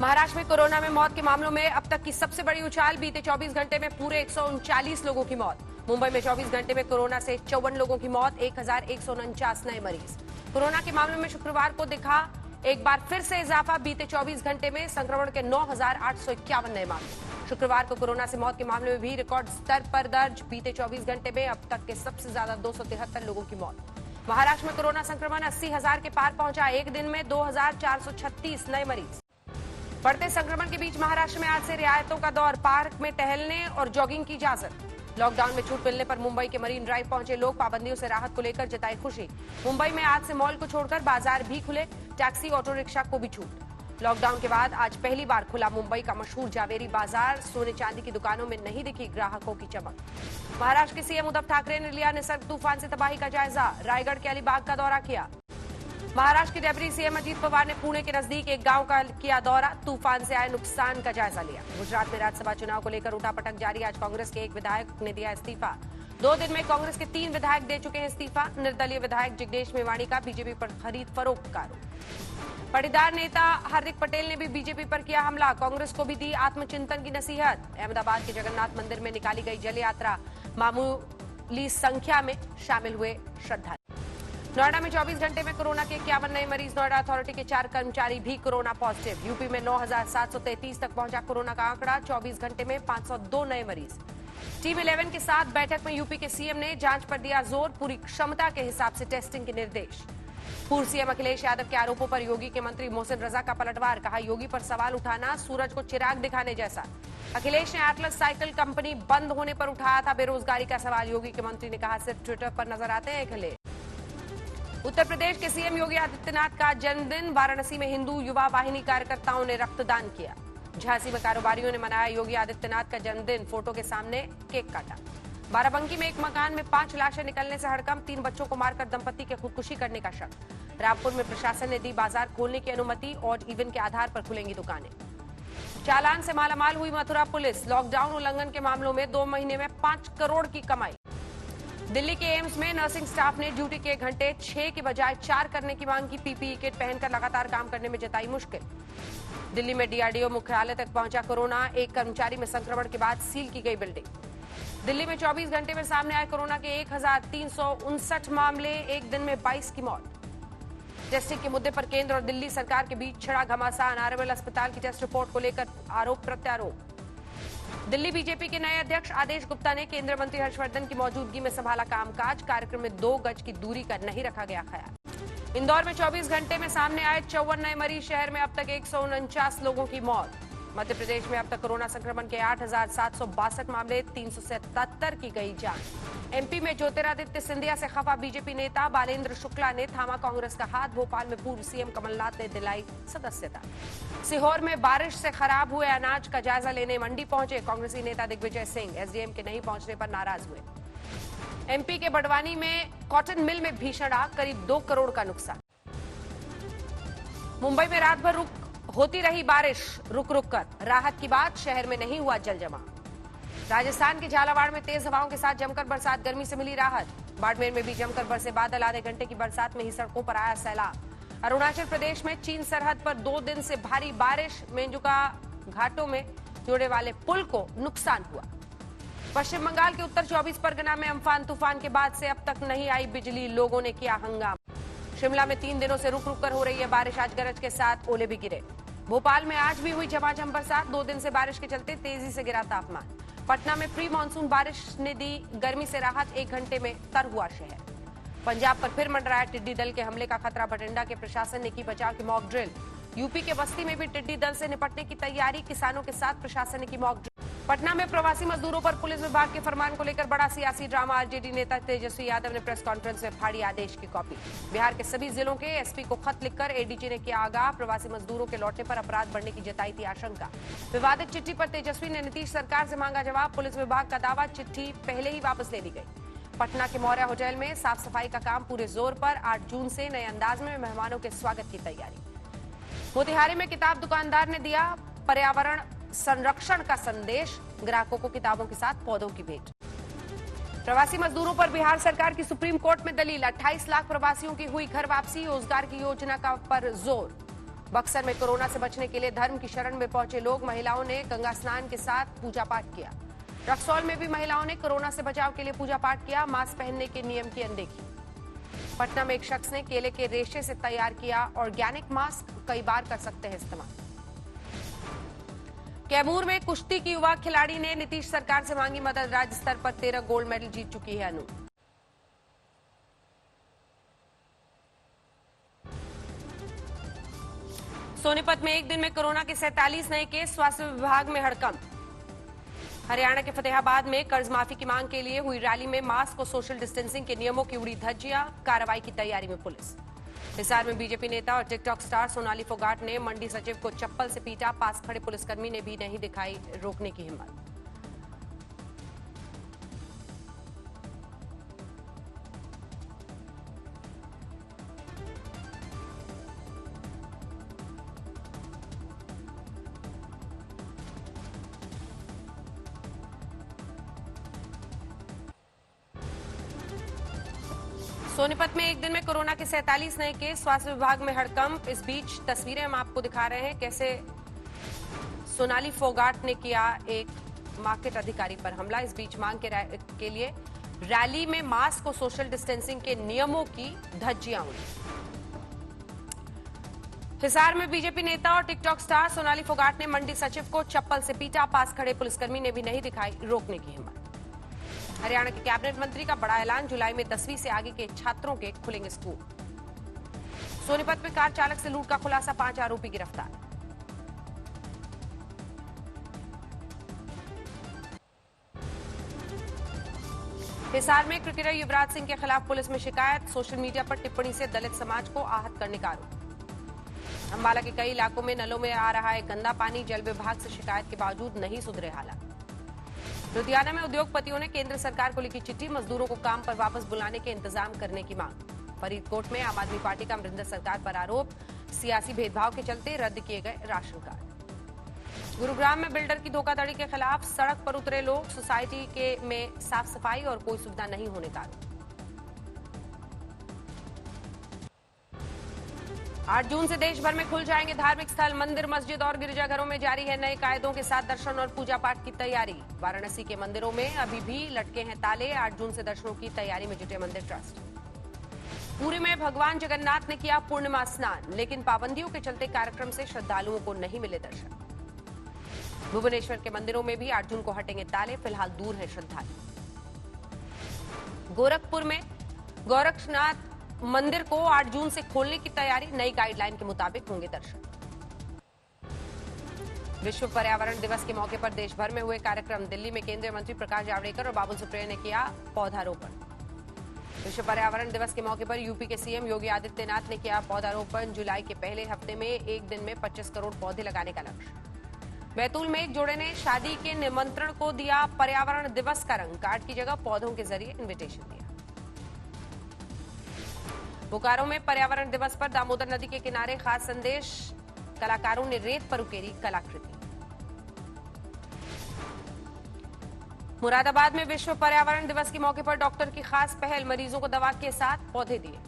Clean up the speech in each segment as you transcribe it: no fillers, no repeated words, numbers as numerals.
महाराष्ट्र में कोरोना में मौत के मामलों में अब तक की सबसे बड़ी उछाल। बीते 24 घंटे में पूरे 139 लोगों की मौत। मुंबई में 24 घंटे में कोरोना से 54 लोगों की मौत, 1149 नए मरीज। कोरोना के मामलों में शुक्रवार को दिखा एक बार फिर से इजाफा। बीते 24 घंटे में संक्रमण के 9,851 नए मामले। शुक्रवार को कोरोना से मौत के मामले में भी रिकॉर्ड स्तर पर दर्ज। बीते 24 घंटे में अब तक के सबसे ज्यादा 273 लोगों की मौत। महाराष्ट्र में कोरोना संक्रमण 80,000 के पार पहुंचा। एक दिन में 2,436 नए मरीज। बढ़ते संक्रमण के बीच महाराष्ट्र में आज से रियायतों का दौर। पार्क में टहलने और जॉगिंग की इजाजत। लॉकडाउन में छूट मिलने पर मुंबई के मरीन ड्राइव पहुंचे लोग पाबंदियों से राहत को लेकर जताई खुशी। मुंबई में आज से मॉल को छोड़कर बाजार भी खुले, टैक्सी ऑटो रिक्शा को भी छूट। लॉकडाउन के बाद आज पहली बार खुला मुंबई का मशहूर जावेरी बाजार। सोने चांदी की दुकानों में नहीं दिखी ग्राहकों की चमक। महाराष्ट्र के सीएम उद्धव ठाकरे ने लिया निसर्ग तूफान से तबाही का जायजा। रायगढ़ के अलीबाग का दौरा किया। महाराष्ट्र के डेप्यूटी सीएम अजीत पवार ने पुणे के नजदीक एक गांव का किया दौरा। तूफान से आए नुकसान का जायजा लिया। गुजरात में राज्यसभा चुनाव को लेकर उठापटक जारी। आज कांग्रेस के एक विधायक ने दिया इस्तीफा। 2 दिन में कांग्रेस के 3 विधायक दे चुके हैं इस्तीफा। निर्दलीय विधायक जिग्नेश मेवाणी का बीजेपी पर खरीद फरोख्त का आरोप। पाटीदार नेता हार्दिक पटेल ने भी बीजेपी पर किया हमला। कांग्रेस को भी दी आत्मचिंतन की नसीहत। अहमदाबाद के जगन्नाथ मंदिर में निकाली गई जल यात्रा। मामूली संख्या में शामिल हुए श्रद्धालु। नोएडा में 24 घंटे में कोरोना के 51 नए मरीज। नोएडा अथॉरिटी के 4 कर्मचारी भी कोरोना पॉजिटिव। यूपी में 9,733 तक पहुंचा कोरोना का आंकड़ा। 24 घंटे में 502 नए मरीज। टीम 11 के साथ बैठक में यूपी के सीएम ने जांच पर दिया जोर। पूरी क्षमता के हिसाब से टेस्टिंग के निर्देश। पूर्व सीएम अखिलेश यादव के आरोपों पर योगी के मंत्री मोहसिन रजा का पलटवार। कहा, योगी पर सवाल उठाना सूरज को चिराग दिखाने जैसा। अखिलेश ने एटलस साइकिल कंपनी बंद होने पर उठाया था बेरोजगारी का सवाल। योगी के मंत्री ने कहा, सिर्फ ट्विटर पर नजर आते हैं अखिलेश। उत्तर प्रदेश के सीएम योगी आदित्यनाथ का जन्मदिन। वाराणसी में हिंदू युवा वाहिनी कार्यकर्ताओं ने रक्तदान किया। झांसी में कारोबारियों ने मनाया योगी आदित्यनाथ का जन्मदिन। फोटो के सामने केक काटा। बाराबंकी में एक मकान में 5 लाशें निकलने से हड़कंप। 3 बच्चों को मारकर दंपति के खुदकुशी करने का शक। रामपुर में प्रशासन ने दी बाजार खोलने की अनुमति। ऑड इवन के आधार पर खुलेंगी दुकानें। चालान से मालामाल हुई मथुरा पुलिस। लॉकडाउन उल्लंघन के मामलों में 2 महीने में 5 करोड़ की कमाई। दिल्ली के एम्स में नर्सिंग स्टाफ ने ड्यूटी के घंटे 6 की बजाय 4 करने की मांग की। पीपीई किट पहनकर लगातार काम करने में जताई मुश्किल। दिल्ली में डीआरडीओ मुख्यालय तक पहुंचा कोरोना। एक कर्मचारी में संक्रमण के बाद सील की गई बिल्डिंग। दिल्ली में 24 घंटे में सामने आए कोरोना के 1,359 मामले। एक दिन में 22 की मौत। टेस्टिंग के मुद्दे पर केंद्र और दिल्ली सरकार के बीच छिड़ा घमासान। आरएमएल अस्पताल की टेस्ट रिपोर्ट को लेकर आरोप प्रत्यारोप। दिल्ली बीजेपी के नए अध्यक्ष आदेश गुप्ता ने केंद्रीय मंत्री हर्षवर्धन की मौजूदगी में संभाला कामकाज। कार्यक्रम में 2 गज की दूरी का नहीं रखा गया ख्याल। इंदौर में 24 घंटे में सामने आए 54 नए मरीज। शहर में अब तक 149 लोगों की मौत। मध्य प्रदेश में अब तक कोरोना संक्रमण के 8,762 मामले, 377 की गई जांच। एमपी में ज्योतिरादित्य सिंधिया से खफा बीजेपी नेता बालेंद्र शुक्ला ने थामा कांग्रेस का हाथ। भोपाल में पूर्व सीएम कमलनाथ ने दिलाई सदस्यता। सीहोर में बारिश से खराब हुए अनाज का जायजा लेने मंडी पहुंचे कांग्रेसी नेता दिग्विजय सिंह। एसडीएम के नहीं पहुंचने पर नाराज हुए। एमपी के बड़वानी में कॉटन मिल में भीषण आग, करीब 2 करोड़ का नुकसान। मुंबई में रात भर होती रही बारिश रुक रुक कर। राहत की बात, शहर में नहीं हुआ जल जमाव। राजस्थान के झालावाड़ में तेज हवाओं के साथ जमकर बरसात, गर्मी से मिली राहत। बाड़मेर में भी जमकर बरसे बादल। आधे घंटे की बरसात में ही सड़कों पर आया सैलाब। अरुणाचल प्रदेश में चीन सरहद पर 2 दिन से भारी बारिश। मेंजुका घाटों में जुड़े वाले पुल को नुकसान हुआ। पश्चिम बंगाल के उत्तर 24 परगना में अम्फान तूफान के बाद से अब तक नहीं आई बिजली। लोगों ने किया हंगामा। शिमला में 3 दिनों से रुक रुक कर हो रही है बारिश। आज गरज के साथ ओले भी गिरे। भोपाल में आज भी हुई झमाझम बरसात। 2 दिन से बारिश के चलते तेजी से गिरा तापमान। पटना में प्री मानसून बारिश ने दी गर्मी से राहत। 1 घंटे में तर हुआ शहर। पंजाब पर फिर मंडराया टिड्डी दल के हमले का खतरा। बठिंडा के प्रशासन ने की बचाव की मॉक ड्रिल। यूपी के बस्ती में भी टिड्डी दल से निपटने की तैयारी। किसानों के साथ प्रशासन ने की मॉक ड्रिल। पटना में प्रवासी मजदूरों पर पुलिस विभाग के फरमान को लेकर बड़ा सियासी ड्रामा। आरजेडी नेता तेजस्वी यादव ने प्रेस कॉन्फ्रेंस में फाड़ी आदेश की कॉपी। बिहार के सभी जिलों के एसपी को खत लिखकर एडीजी ने किया आगाह। प्रवासी मजदूरों के लौटने पर अपराध बढ़ने की जताई थी आशंका। विवादित चिट्ठी पर तेजस्वी ने नीतीश सरकार से मांगा जवाब। पुलिस विभाग का दावा, चिट्ठी पहले ही वापस ले ली गई। पटना के मौर्या होटल में साफ सफाई का काम पूरे जोर पर। 8 जून से नए अंदाज में मेहमानों के स्वागत की तैयारी। मोतिहारी में किताब दुकानदार ने दिया पर्यावरण संरक्षण का संदेश। ग्राहकों को किताबों के साथ पौधों की भेंट। प्रवासी मजदूरों पर बिहार सरकार की सुप्रीम कोर्ट में दलील। 28 लाख प्रवासियों की हुई घर वापसी। रोजगार की योजना का पर जोर। बक्सर में कोरोना से बचने के लिए धर्म की शरण में पहुंचे लोग, महिलाओं ने गंगा स्नान के साथ पूजा पाठ किया। रक्सौल में भी महिलाओं ने कोरोना से बचाव के लिए पूजा पाठ किया, मास्क पहनने के नियम की अनदेखी। पटना में एक शख्स ने केले के रेशे से तैयार किया ऑर्गेनिक मास्क, कई बार कर सकते हैं इस्तेमाल। कैमूर में कुश्ती की युवा खिलाड़ी ने नीतीश सरकार से मांगी मदद, राज्य स्तर पर 13 गोल्ड मेडल जीत चुकी है अनु। सोनीपत में एक दिन में कोरोना के 47 नए केस, स्वास्थ्य विभाग में हड़कंप। हरियाणा के फतेहाबाद में कर्ज माफी की मांग के लिए हुई रैली में मास्क और सोशल डिस्टेंसिंग के नियमों की उड़ी धज्जियां, कार्रवाई की तैयारी में पुलिस। हिसार में बीजेपी नेता और टिकटॉक स्टार सोनाली फोगाट ने मंडी सचिव को चप्पल से पीटा, पास खड़े पुलिसकर्मी ने भी नहीं दिखाई रोकने की हिम्मत। सोनीपत में एक दिन में कोरोना के 47 नए केस, स्वास्थ्य विभाग में हड़कंप। इस बीच तस्वीरें हम आपको दिखा रहे हैं कैसे सोनाली फोगाट ने किया एक मार्केट अधिकारी पर हमला। इस बीच मांग के लिए रैली में मास्क और सोशल डिस्टेंसिंग के नियमों की धज्जियां उड़ी। हिसार में बीजेपी नेता और टिकटॉक स्टार सोनाली फोगाट ने मंडी सचिव को चप्पल से पीटा, पास खड़े पुलिसकर्मी ने भी नहीं दिखाई रोकने की हिम्मत। हरियाणा के कैबिनेट मंत्री का बड़ा ऐलान, जुलाई में 10वीं से आगे के छात्रों के खुलेंगे स्कूल। सोनीपत में कार चालक से लूट का खुलासा, 5 आरोपी गिरफ्तार। हिसार में क्रिकेटर युवराज सिंह के खिलाफ पुलिस में शिकायत, सोशल मीडिया पर टिप्पणी से दलित समाज को आहत करने का आरोप। अंबाला के कई इलाकों में नलों में आ रहा है गंदा पानी, जल विभाग से शिकायत के बावजूद नहीं सुधरे हालात। लुधियाना में उद्योगपतियों ने केंद्र सरकार को लिखी चिट्ठी, मजदूरों को काम पर वापस बुलाने के इंतजाम करने की मांग। फरीदकोट में आम आदमी पार्टी का अमरिंदर सरकार पर आरोप, सियासी भेदभाव के चलते रद्द किए गए राशन कार्ड। गुरुग्राम में बिल्डर की धोखाधड़ी के खिलाफ सड़क पर उतरे लोग, सोसाइटी के में साफ सफाई और कोई सुविधा नहीं होने का आरोप। 8 जून से देश भर में खुल जाएंगे धार्मिक स्थल, मंदिर, मस्जिद और गिरजाघरों में जारी है नए कायदों के साथ दर्शन और पूजा पाठ की तैयारी। वाराणसी के मंदिरों में अभी भी लटके हैं ताले, 8 जून से दर्शनों की तैयारी में जुटे मंदिर ट्रस्ट। पुरी में भगवान जगन्नाथ ने किया पूर्णिमा स्नान, लेकिन पाबंदियों के चलते कार्यक्रम से श्रद्धालुओं को नहीं मिले दर्शन। भुवनेश्वर के मंदिरों में भी 8 जून को हटेंगे ताले, फिलहाल दूर है श्रद्धालु। गोरखपुर में गोरक्षनाथ मंदिर को 8 जून से खोलने की तैयारी, नई गाइडलाइन के मुताबिक होंगे दर्शन। विश्व पर्यावरण दिवस के मौके पर देश भर में हुए कार्यक्रम, दिल्ली में केंद्रीय मंत्री प्रकाश जावड़ेकर और बाबुल सुप्रियो ने किया पौधारोपण। विश्व पर्यावरण दिवस के मौके पर यूपी के सीएम योगी आदित्यनाथ ने किया पौधारोपण, जुलाई के पहले हफ्ते में एक दिन में 25 करोड़ पौधे लगाने का लक्ष्य। बैतूल में एक जोड़े ने शादी के निमंत्रण को दिया पर्यावरण दिवस का रंग, कार्ड की जगह पौधों के जरिए इन्विटेशन दिया। बोकारो में पर्यावरण दिवस पर दामोदर नदी के किनारे खास संदेश, कलाकारों ने रेत पर उकेरी कलाकृति। मुरादाबाद में विश्व पर्यावरण दिवस के मौके पर डॉक्टर की खास पहल, मरीजों को दवा के साथ पौधे दिए।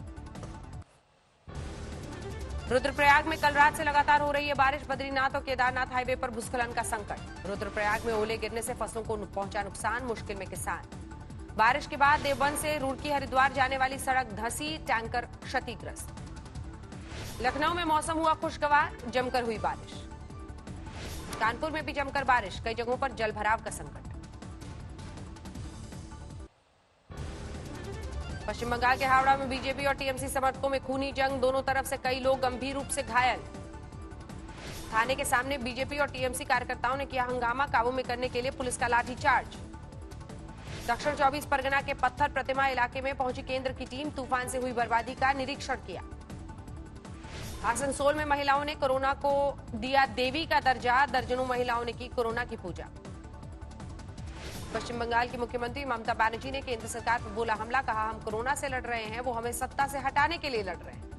रुद्रप्रयाग में कल रात से लगातार हो रही है बारिश, बद्रीनाथ और केदारनाथ हाईवे पर भूस्खलन का संकट। रुद्रप्रयाग में ओले गिरने से फसलों को पहुंचा नुकसान, मुश्किल में किसान। बारिश के बाद देवबंद से रुड़की हरिद्वार जाने वाली सड़क धंसी, टैंकर क्षतिग्रस्त। लखनऊ में मौसम हुआ खुशगवार, जमकर हुई बारिश। कानपुर में भी जमकर बारिश, कई जगहों पर जलभराव का संकट। पश्चिम बंगाल के हावड़ा में बीजेपी और टीएमसी समर्थकों में खूनी जंग, दोनों तरफ से कई लोग गंभीर रूप से घायल। थाने के सामने बीजेपी और टीएमसी कार्यकर्ताओं ने किया हंगामा, काबू में करने के लिए पुलिस का लाठीचार्ज। दक्षिण 24 परगना के पत्थर प्रतिमा इलाके में पहुंची केंद्र की टीम, तूफान से हुई बर्बादी का निरीक्षण किया। आसनसोल में महिलाओं ने कोरोना को दिया देवी का दर्जा, दर्जनों महिलाओं ने की कोरोना की पूजा। पश्चिम बंगाल की मुख्यमंत्री ममता बनर्जी ने केंद्र सरकार पर बोला हमला, कहा हम कोरोना से लड़ रहे हैं, वो हमें सत्ता से हटाने के लिए लड़ रहे हैं।